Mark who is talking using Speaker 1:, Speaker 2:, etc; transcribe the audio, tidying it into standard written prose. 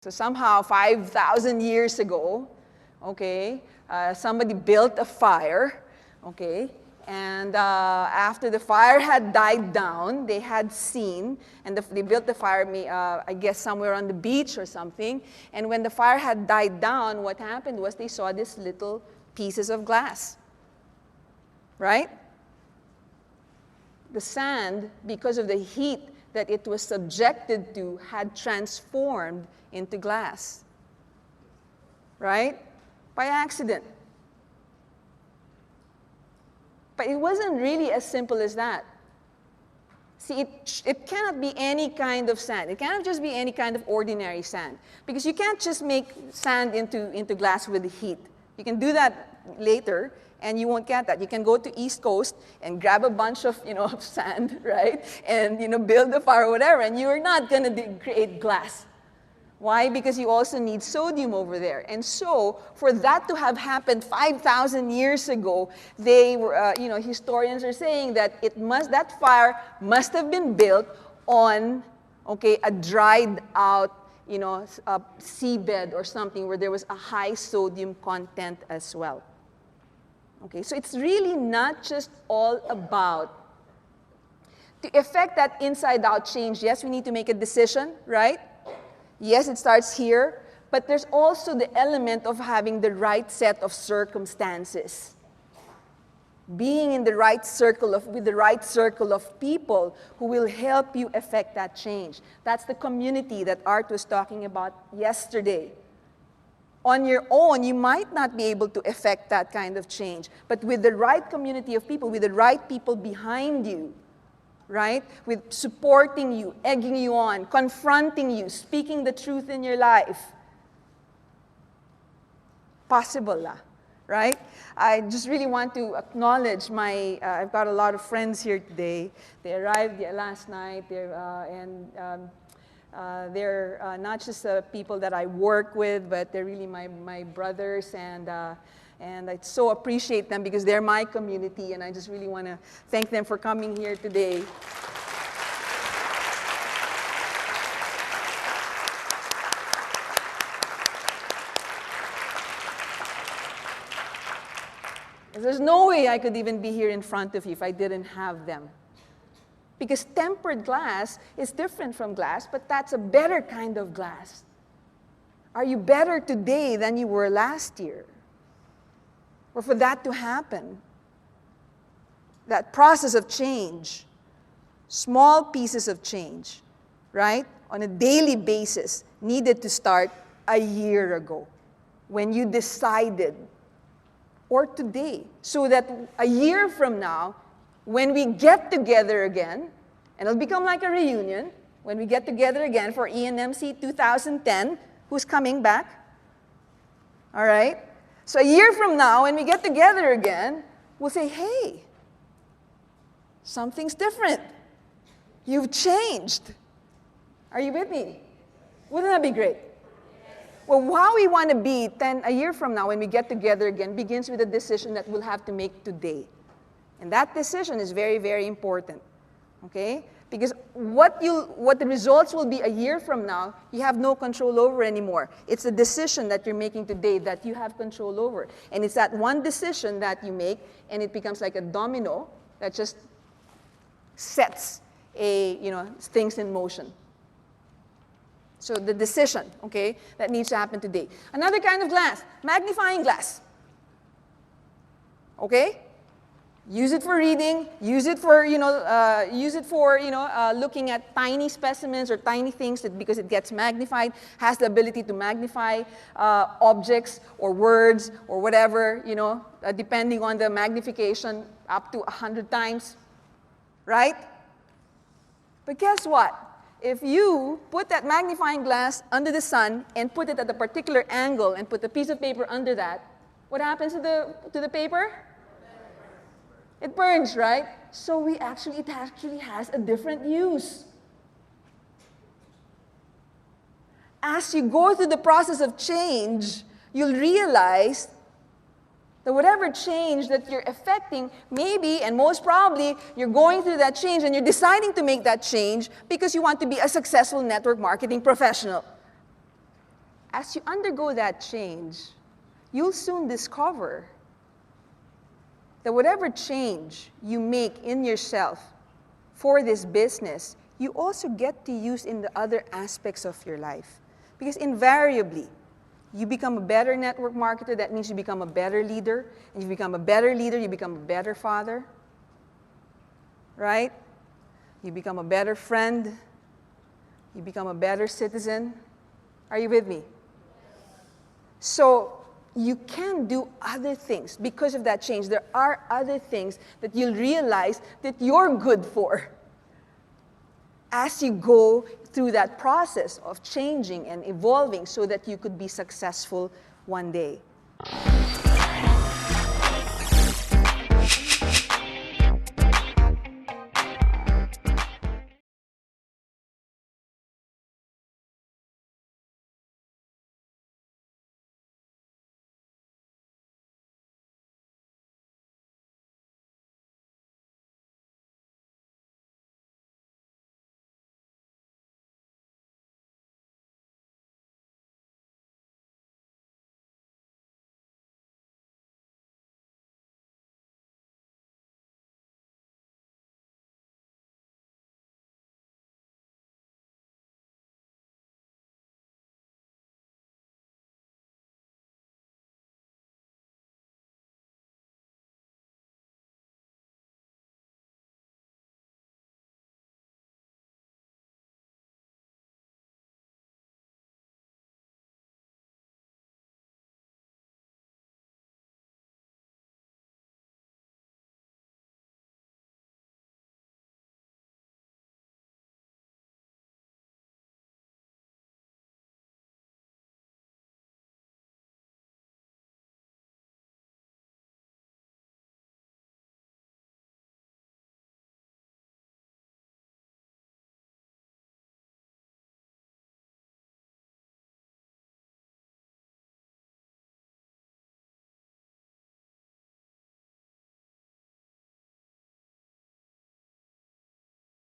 Speaker 1: So somehow 5,000 years ago, okay, somebody built a fire, okay, and after the fire had died down, they had seen, and they built the fire, I guess, somewhere on the beach or something. And when the fire had died down, what happened was they saw these little pieces of glass, right? The sand, because of the heat that it was subjected to, had transformed into glass, right? By accident. But it wasn't really as simple as that. See, it cannot be any kind of sand. It cannot just be any kind of ordinary sand. Because you can't just make sand into glass with the heat. You can do that later, and you won't get that. You can go to East Coast and grab a bunch of, of sand, right? And, build a fire or whatever, and you're not going to create glass. Why? Because you also need sodium over there. And so, for that to have happened 5,000 years ago, they were, historians are saying that that fire must have been built on, a dried out, a seabed or something where there was a high sodium content as well. Okay, so it's really not just all about, to effect that inside-out change, yes, we need to make a decision, right? Yes, it starts here, but there's also the element of having the right set of circumstances. Being in the right circle with the right circle of people who will help you effect that change. That's the community that Art was talking about yesterday. On your own, you might not be able to effect that kind of change, but with the right community of people, with the right people behind you, right? With supporting you, egging you on, confronting you, speaking the truth in your life. Possible, right? I just really want to acknowledge I've got a lot of friends here today. They arrived last night, they're not just people that I work with, but they're really my brothers, and I so appreciate them because they're my community, and I just really want to thank them for coming here today. There's no way I could even be here in front of you if I didn't have them. Because tempered glass is different from glass, but that's a better kind of glass. Are you better today than you were last year? Or for that to happen, that process of change, small pieces of change, right, on a daily basis, needed to start a year ago when you decided, or today, so that a year from now, when we get together again, and it'll become like a reunion, when we get together again for ENMC 2010, who's coming back? All right? So a year from now, when we get together again, we'll say, hey, something's different. You've changed. Are you with me? Wouldn't that be great? Well, how we want to be a year from now when we get together again begins with a decision that we'll have to make today. And that decision is very, very important. Okay? Because what the results will be a year from now, you have no control over anymore. It's a decision that you're making today that you have control over. And it's that one decision that you make, and it becomes like a domino that just sets things in motion. So the decision, okay, that needs to happen today. Another kind of glass, magnifying glass. Okay? Use it for reading. Use it for looking at tiny specimens or tiny things because it gets magnified. Has the ability to magnify objects or words or whatever. Depending on the magnification, up to 100 times, right? But guess what? If you put that magnifying glass under the sun and put it at a particular angle and put a piece of paper under that, what happens to the paper? It burns, right? So it actually has a different use. As you go through the process of change, you'll realize that whatever change that you're effecting, maybe and most probably, you're going through that change and you're deciding to make that change because you want to be a successful network marketing professional. as you undergo that change, you'll soon discover that whatever change you make in yourself for this business, you also get to use in the other aspects of your life. Because invariably, you become a better network marketer, that means you become a better leader. And you become a better leader, you become a better father. Right? You become a better friend. You become a better citizen. Are you with me? So you can do other things because of that change. There are other things that you'll realize that you're good for as you go through that process of changing and evolving so that you could be successful one day.